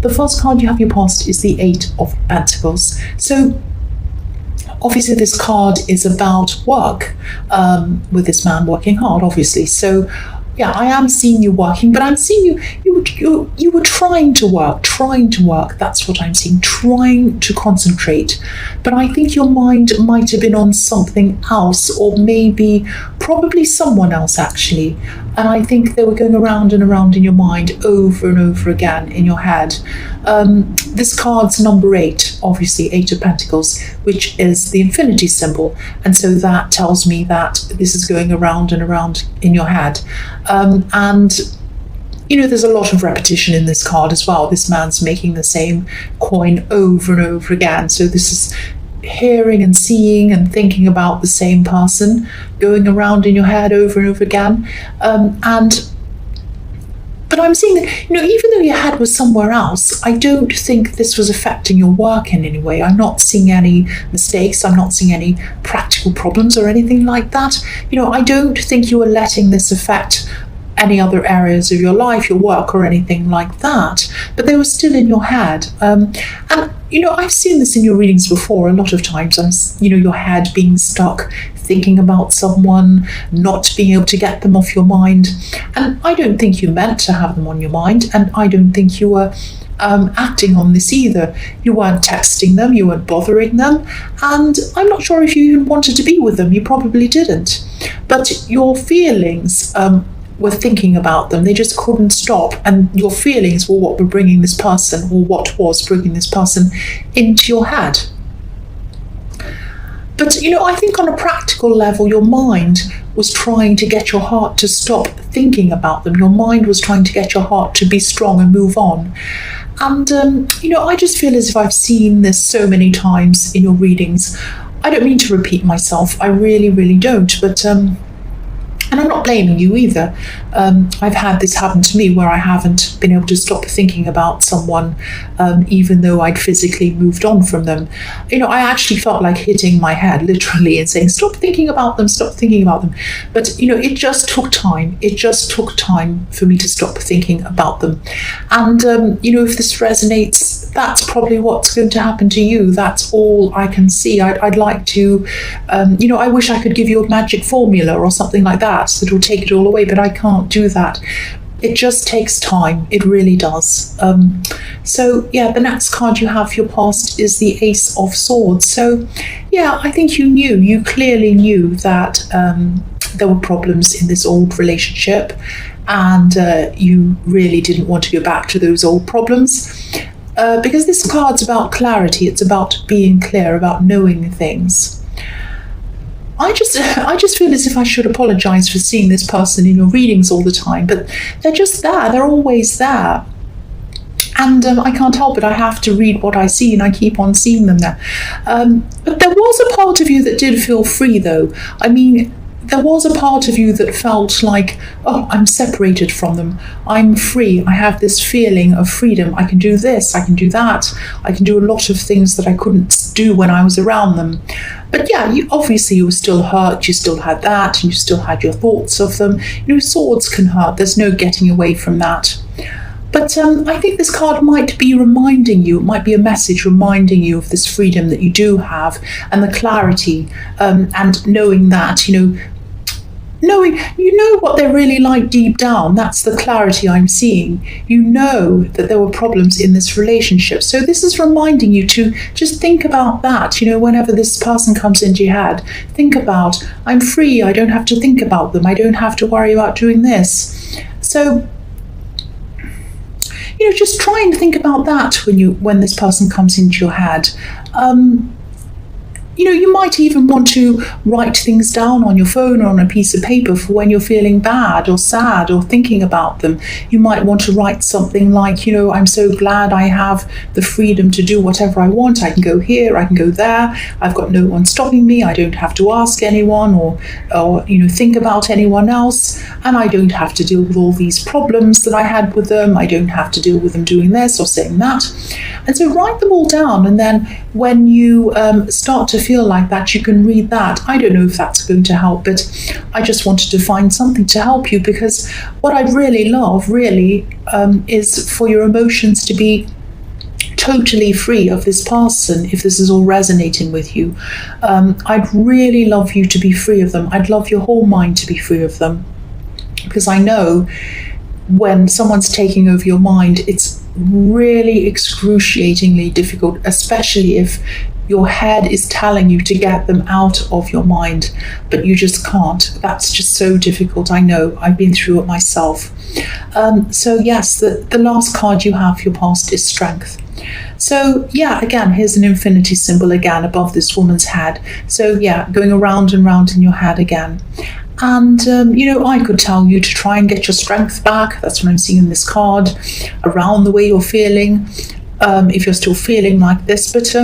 The first card you have in your past is the Eight of Pentacles. So obviously this card is about work, with this man working hard, obviously. So yeah, I am seeing you working, but I'm seeing you were trying to work. That's what I'm seeing, trying to concentrate. But I think your mind might have been on something else, or probably someone else actually. And I think they were going around and around in your mind over and over again in your head. This card's number 8, obviously 8 of Pentacles, which is the infinity symbol. And so that tells me that this is going around and around in your head. And there's a lot of repetition in this card as well. This man's making the same coin over and over again. So this is hearing and seeing and thinking about the same person going around in your head over and over again. But I'm seeing that, even though your head was somewhere else, I don't think this was affecting your work in any way. I'm not seeing any mistakes. I'm not seeing any practical problems or anything like that. I don't think you were letting this affect any other areas of your life, your work or anything like that, but they were still in your head. And I've seen this in your readings before a lot of times. Your head being stuck thinking about someone, not being able to get them off your mind. And I don't think you meant to have them on your mind, and I don't think you were acting on this either. You weren't texting them, you weren't bothering them, and I'm not sure if you even wanted to be with them. You probably didn't. But your feelings were thinking about them. They just couldn't stop, and your feelings were what were bringing this person, or what was bringing this person into your head. But I think on a practical level, your mind was trying to get your heart to stop thinking about them. Your mind was trying to get your heart to be strong and move on. And I just feel as if I've seen this so many times in your readings. I don't mean to repeat myself, I really, really don't, but and I'm not blaming you either. I've had this happen to me where I haven't been able to stop thinking about someone, even though I'd physically moved on from them. I actually felt like hitting my head literally and saying, stop thinking about them, stop thinking about them. But, it just took time. It just took time for me to stop thinking about them. And, if this resonates, that's probably what's going to happen to you. That's all I can see. I'd like to, I wish I could give you a magic formula or something like that will take it all away, but I can't do that. It just takes time. It really does. So yeah, the next card you have for your past is the Ace of Swords. So yeah, I think you clearly knew that there were problems in this old relationship, and you really didn't want to go back to those old problems. Because this card's about clarity. It's about being clear, about knowing things. I just feel as if I should apologize for seeing this person in your readings all the time, but they're just there. They're always there. And I can't help it. I have to read what I see, and I keep on seeing them there. But there was a part of you that did feel free, though. I mean, there was a part of you that felt like, oh, I'm separated from them. I'm free. I have this feeling of freedom. I can do this. I can do that. I can do a lot of things that I couldn't do when I was around them. But yeah, you were still hurt. You still had that, and you still had your thoughts of them. Swords can hurt. There's no getting away from that. But I think this card might be reminding you, it might be a message reminding you of this freedom that you do have, and the clarity, and knowing that, knowing what they're really like deep down. That's the clarity I'm seeing. You know that there were problems in this relationship. So this is reminding you to just think about that. Whenever this person comes into your head, think about, I'm free. I don't have to think about them. I don't have to worry about doing this. So just try and think about that when this person comes into your head. You might even want to write things down on your phone or on a piece of paper for when you're feeling bad or sad or thinking about them. You might want to write something like, I'm so glad I have the freedom to do whatever I want. I can go here, I can go there. I've got no one stopping me. I don't have to ask anyone or think about anyone else. And I don't have to deal with all these problems that I had with them. I don't have to deal with them doing this or saying that. And so write them all down. And then when you start to feel like that, you can read that. I don't know if that's going to help, but I just wanted to find something to help you, because what I'd really love is for your emotions to be totally free of this person, if this is all resonating with you. I'd really love you to be free of them. I'd love your whole mind to be free of them, because I know when someone's taking over your mind, it's really excruciatingly difficult, especially if your head is telling you to get them out of your mind, but you just can't. That's just so difficult. I know, I've been through it myself. So yes, the last card you have for your past is strength. So yeah, again, here's an infinity symbol again above this woman's head. So yeah, going around and round in your head again. And, I could tell you to try and get your strength back. That's what I'm seeing in this card, around the way you're feeling, if you're still feeling like this. But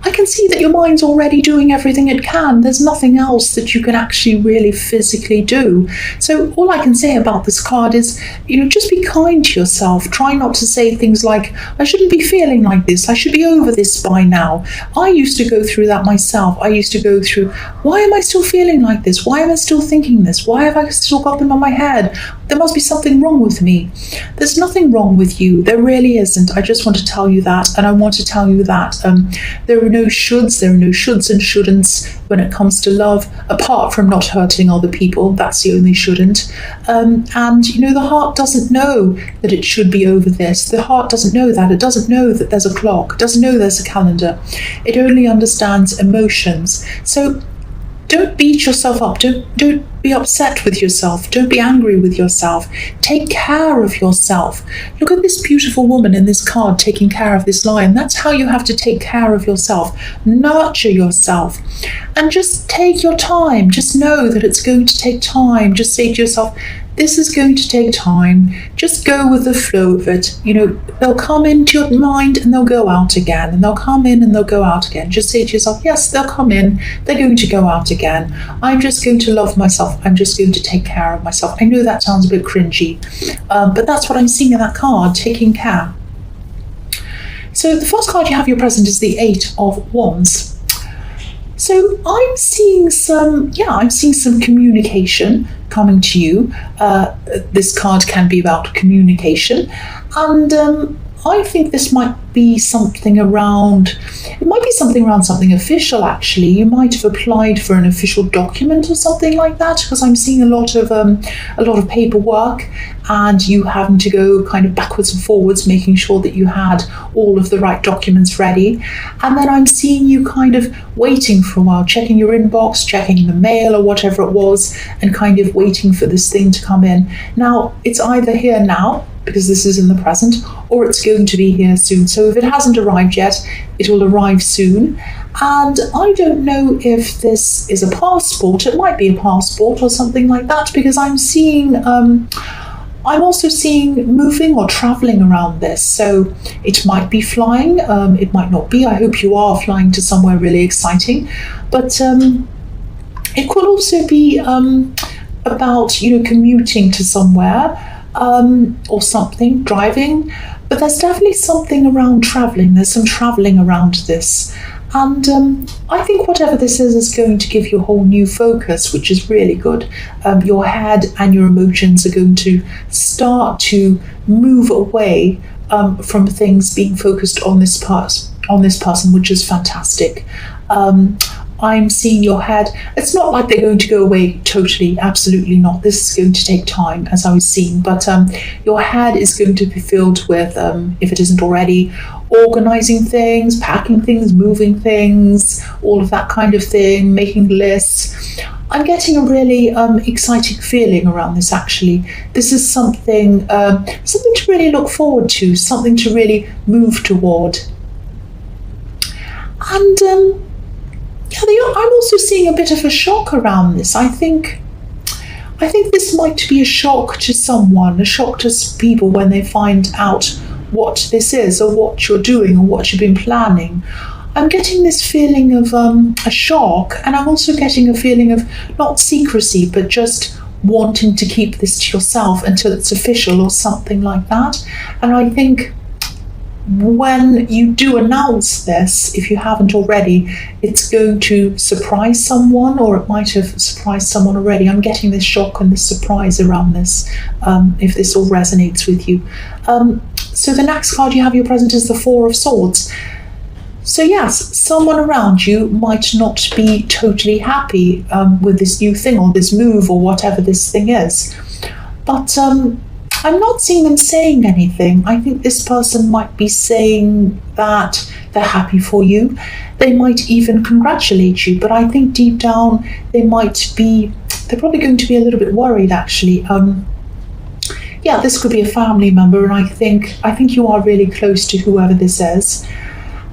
I can see that your mind's already doing everything it can. There's nothing else that you can actually really physically do. So all I can say about this card is, just be kind to yourself. Try not to say things like, I shouldn't be feeling like this. I should be over this by now. I used to go through that myself. I used to go through, why am I still feeling like this? Why am I still thinking this? Why have I still got them on my head? There must be something wrong with me. There's nothing wrong with you. There really isn't. I just want to tell you that. And I want to tell you that there are no shoulds and shouldn'ts when it comes to love, apart from not hurting other people. That's the only shouldn't. And the heart doesn't know that it should be over this. The heart doesn't know that. It doesn't know that there's a clock. It doesn't know there's a calendar. It only understands emotions. So don't beat yourself up. Don't be upset with yourself. Don't be angry with yourself. Take care of yourself. Look at this beautiful woman in this card taking care of this lion. That's how you have to take care of yourself. Nurture yourself. And just take your time. Just know that it's going to take time. Just say to yourself, this is going to take time. Just go with the flow of it. They'll come into your mind and they'll go out again. And they'll come in and they'll go out again. Just say to yourself, yes, they'll come in. They're going to go out again. I'm just going to love myself. I'm just going to take care of myself. I know that sounds a bit cringy, but that's what I'm seeing in that card, taking care. So the first card you have your present is the 8 of Wands. So I'm seeing some communication coming to you. This card can be about communication, and I think this might be something around something official, actually. You might have applied for an official document or something like that, because I'm seeing a lot of paperwork and you having to go kind of backwards and forwards, making sure that you had all of the right documents ready. And then I'm seeing you kind of waiting for a while, checking your inbox, checking the mail or whatever it was, and kind of waiting for this thing to come in. Now, it's either here now, because this is in the present, or it's going to be here soon. So if it hasn't arrived yet, it will arrive soon. And I don't know if this is a passport. It might be a passport or something like that, because I'm also seeing moving or traveling around this. So it might be flying, it might not be. I hope you are flying to somewhere really exciting. But it could also be about, commuting to somewhere, or something, driving. But there's definitely something around traveling. There's some traveling around this. And I think whatever this is going to give you a whole new focus, which is really good. Your head and your emotions are going to start to move away from things being focused on this person, which is fantastic. I'm seeing your head. It's not like they're going to go away totally, absolutely not. This is going to take time, as I was seeing, but your head is going to be filled with, if it isn't already, organizing things, packing things, moving things, all of that kind of thing, making lists. I'm getting a really exciting feeling around this, actually. This is something to really look forward to, something to really move toward. And I'm also seeing a bit of a shock around this. I think this might be a shock to someone, a shock to people when they find out what this is, or what you're doing, or what you've been planning. I'm getting this feeling of a shock, and I'm also getting a feeling of not secrecy, but just wanting to keep this to yourself until it's official or something like that. And I think when you do announce this, if you haven't already, it's going to surprise someone, or it might have surprised someone already. I'm getting this shock and this surprise around this, if this all resonates with you. So the next card you have your present is the Four of Swords. So yes, someone around you might not be totally happy with this new thing or this move or whatever this thing is. But I'm not seeing them saying anything. I think this person might be saying that they're happy for you. They might even congratulate you, but I think deep down they're probably going to be a little bit worried actually. Yeah, this could be a family member, and I think you are really close to whoever this is.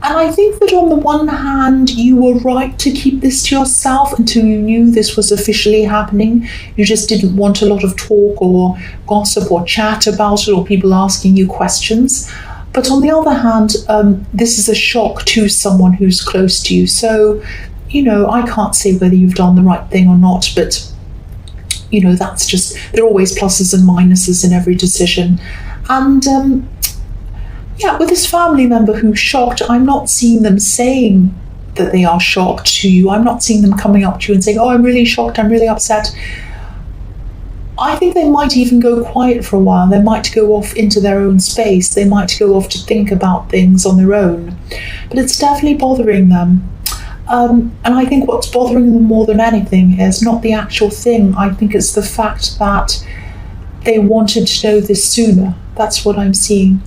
And I think that on the one hand, you were right to keep this to yourself until you knew this was officially happening. You just didn't want a lot of talk or gossip or chat about it or people asking you questions. But on the other hand, this is a shock to someone who's close to you. So, I can't say whether you've done the right thing or not, but, that's just, there are always pluses and minuses in every decision. And, with this family member who's shocked, I'm not seeing them saying that they are shocked to you. I'm not seeing them coming up to you and saying, oh, I'm really shocked, I'm really upset. I think they might even go quiet for a while. They might go off into their own space. They might go off to think about things on their own. But it's definitely bothering them. And I think what's bothering them more than anything is not the actual thing. I think it's the fact that they wanted to know this sooner. That's what I'm seeing.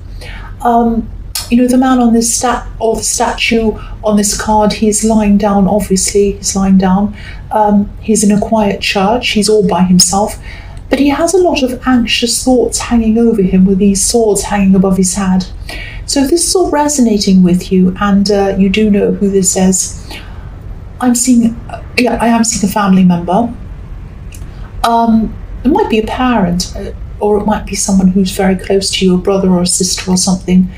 The man on this the statue on this card, he's lying down, obviously, he's lying down. He's in a quiet church, he's all by himself, but he has a lot of anxious thoughts hanging over him with these swords hanging above his head. So if this is all resonating with you, and you do know who this is, I am seeing a family member. It might be a parent, or it might be someone who's very close to you, a brother or a sister or something.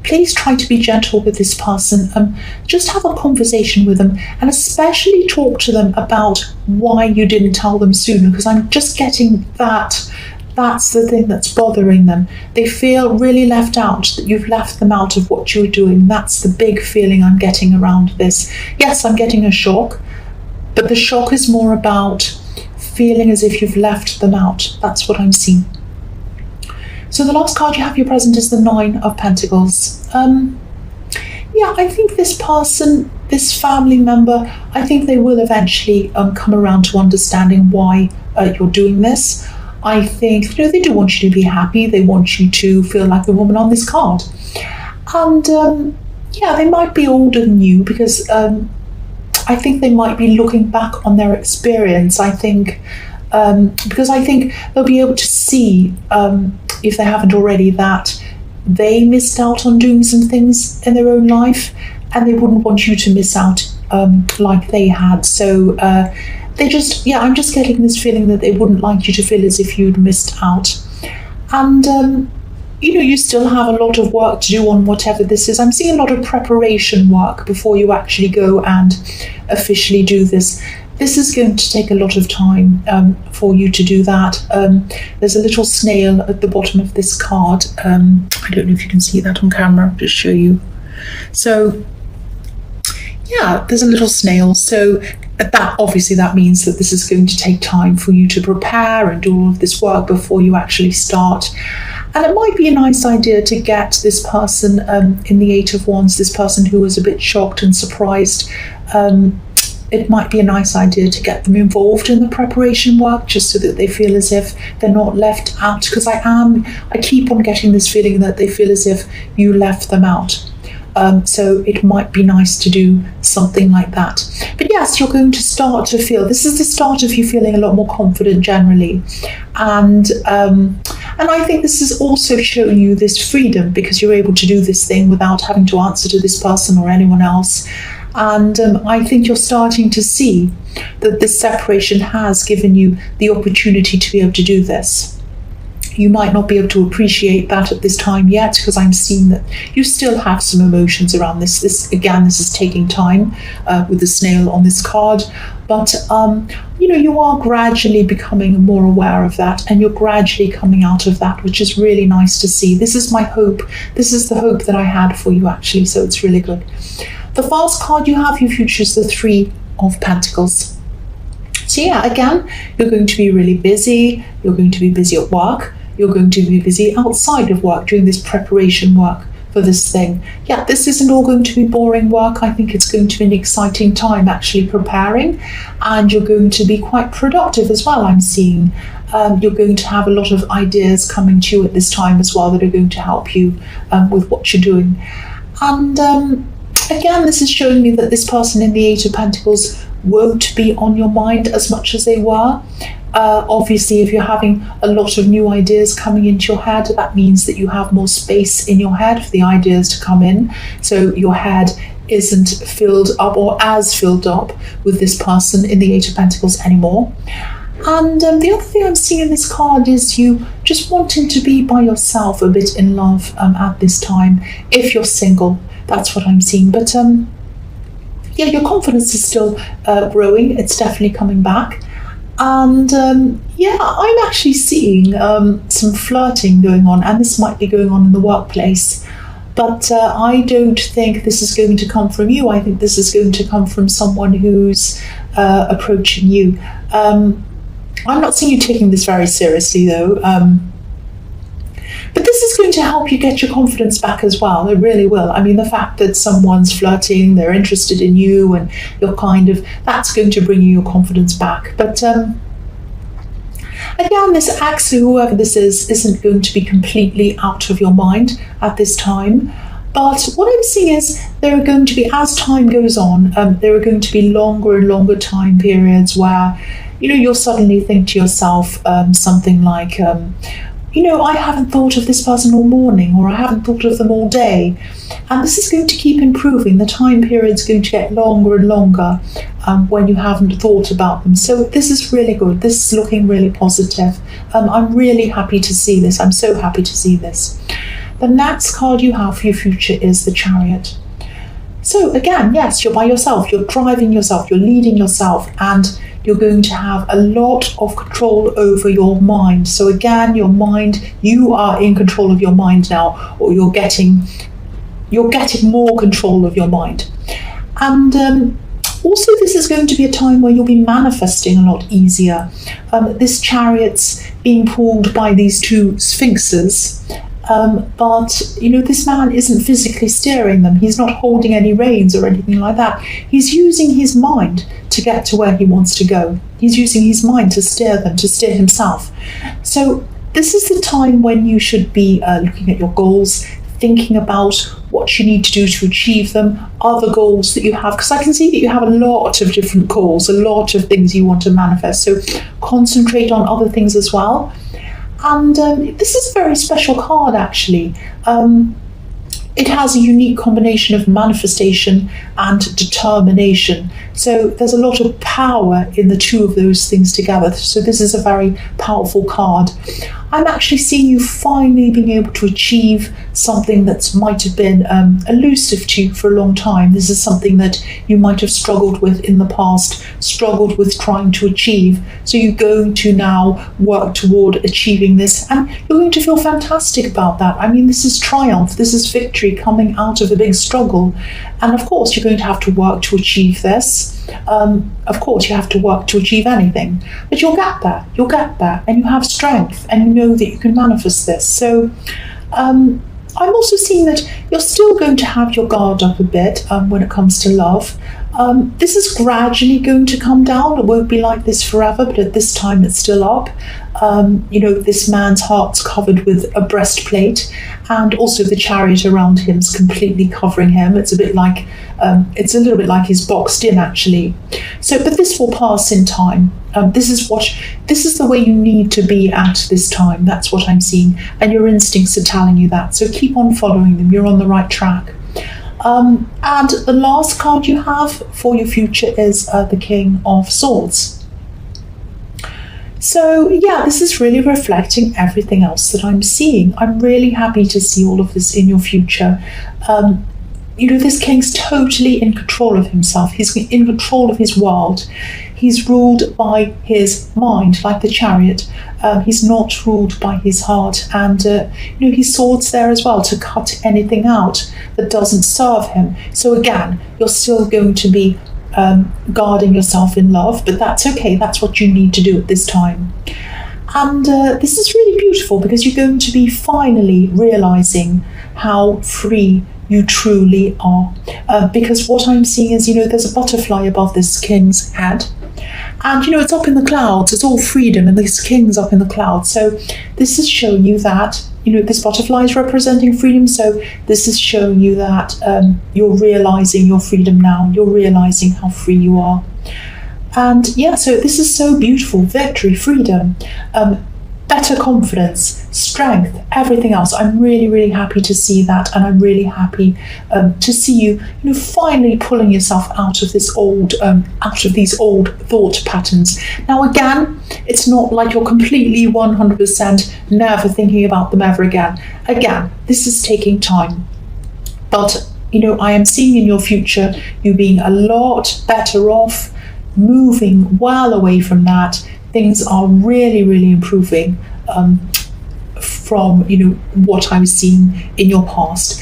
Please try to be gentle with this person. Just have a conversation with them, and especially talk to them about why you didn't tell them sooner, because I'm just getting that. That's the thing that's bothering them. They feel really left out, that you've left them out of what you're doing. That's the big feeling I'm getting around this. Yes, I'm getting a shock, but the shock is more about feeling as if you've left them out. That's what I'm seeing. So the last card you have your present is the Nine of Pentacles. I think this person, this family member, I think they will eventually come around to understanding why you're doing this. I think they do want you to be happy. They want you to feel like the woman on this card. And they might be older than you, because I think they might be looking back on their experience. I think because I think they'll be able to see, if they haven't already, that they missed out on doing some things in their own life, and they wouldn't want you to miss out like they had. So I'm just getting this feeling that they wouldn't like you to feel as if you'd missed out. And you still have a lot of work to do on whatever this is. I'm seeing a lot of preparation work before you actually go and officially do this. This is going to take a lot of time for you to do that. There's a little snail at the bottom of this card. I don't know if you can see that on camera. I'll just show you. So, there's a little snail. So that means that this is going to take time for you to prepare and do all of this work before you actually start. And it might be a nice idea to get this person in the Eight of Wands, this person who was a bit shocked and surprised. It might be a nice idea to get them involved in the preparation work, just so that they feel as if they're not left out. Because I keep on getting this feeling that they feel as if you left them out. So it might be nice to do something like that. But yes, you're going to start to feel, this is the start of you feeling a lot more confident generally. And I think this is also showing you this freedom, because you're able to do this thing without having to answer to this person or anyone else. And I think you're starting to see that this separation has given you the opportunity to be able to do this. You might not be able to appreciate that at this time yet, because I'm seeing that you still have some emotions around this. This is taking time with the snail on this card. But, you are gradually becoming more aware of that, and you're gradually coming out of that, which is really nice to see. This is my hope. This is the hope that I had for you, actually, so it's really good. The last card you have your future is the Three of Pentacles. So again, you're going to be really busy. You're going to be busy at work. you're going to be busy outside of work doing this preparation work for this thing. Yeah, this isn't all going to be boring work. I think it's going to be an exciting time actually preparing, and you're going to be quite productive as well, I'm seeing. You're going to have a lot of ideas coming to you at this time as well that are going to help you with what you're doing. And again, this is showing me that this person in the Eight of Pentacles won't be on your mind as much as they were. Obviously, if you're having a lot of new ideas coming into your head, that means that you have more space in your head for the ideas to come in. So your head isn't filled up or as filled up with this person in the Eight of Pentacles anymore. And the other thing I'm seeing in this card is you just wanting to be by yourself a bit in love at this time, if you're single. That's what I'm seeing. But yeah, your confidence is still growing. It's definitely coming back. And yeah, I'm actually seeing some flirting going on, and this might be going on in the workplace. But I don't think this is going to come from you. I think this is going to come from someone who's approaching you. I'm not seeing you taking this very seriously, though. But this is going to help you get your confidence back as well. It really will. I mean, the fact that someone's flirting, they're interested in you, and you're that's going to bring you your confidence back. But again, this actually, whoever this is, isn't going to be completely out of your mind at this time. But what I'm seeing is there are going to be, as time goes on, there are going to be longer and longer time periods where, you'll suddenly think to yourself something like, I haven't thought of this person all morning, or I haven't thought of them all day. And this is going to keep improving. The time period's going to get longer and longer when you haven't thought about them. So this is really good. This is looking really positive. I'm really happy to see this. I'm so happy to see this. The next card you have for your future is the Chariot. So again, yes, you're by yourself. You're driving yourself. You're leading yourself. And you're going to have a lot of control over your mind. So again, your mind, you are in control of your mind now, or you're getting more control of your mind. And also, this is going to be a time where you'll be manifesting a lot easier. This Chariot's being pulled by these two Sphinxes. But this man isn't physically steering them. He's not holding any reins or anything like that. He's using his mind to get to where he wants to go. He's using his mind to steer them, to steer himself. So this is the time when you should be looking at your goals, thinking about what you need to do to achieve them, other goals that you have, because I can see that you have a lot of different goals, a lot of things you want to manifest. So concentrate on other things as well. And this is a very special card, actually. It has a unique combination of manifestation and determination. So there's a lot of power in the two of those things together. So this is a very powerful card. I'm actually seeing you finally being able to achieve something that might have been elusive to you for a long time. This is something that you might have struggled with in the past, struggled with trying to achieve. So you're going to now work toward achieving this, and you're going to feel fantastic about that. I mean, this is triumph, this is victory coming out of a big struggle. And of course, you're going to have to work to achieve this. Of course, you have to work to achieve anything, but you'll get there, and you have strength, and you know that you can manifest this. So I'm also seeing that you're still going to have your guard up a bit when it comes to love. This is gradually going to come down. It won't be like this forever, but at this time it's still up. This man's heart's covered with a breastplate, and also the Chariot around him is completely covering him. It's a little bit like he's boxed in, actually. So, but this will pass in time. This is the way you need to be at this time. That's what I'm seeing, and your instincts are telling you that. So keep on following them. You're on the right track. And the last card you have for your future is the King of Swords. So yeah, this is really reflecting everything else that I'm seeing. I'm really happy to see all of this in your future. This king's totally in control of himself. He's in control of his world. He's ruled by his mind, like the Chariot. He's not ruled by his heart. And, his sword's there as well to cut anything out that doesn't serve him. So again, you're still going to be guarding yourself in love, but that's okay. That's what you need to do at this time. And this is really beautiful because you're going to be finally realizing how free you truly are. Because what I'm seeing is, there's a butterfly above this king's head. And, it's up in the clouds. It's all freedom, and this king's up in the clouds. So this is showing you that, this butterfly is representing freedom. So this is showing you that you're realizing your freedom now. You're realizing how free you are. And yeah, so this is so beautiful. Victory, freedom, better confidence, strength, everything else. I'm really, really happy to see that. And I'm really happy to see you, finally pulling yourself out of these old thought patterns. Now, again, it's not like you're completely 100% never thinking about them ever again. Again, this is taking time. But, I am seeing in your future you being a lot better off, moving well away from that. Things are really, really improving from, what I was seeing in your past.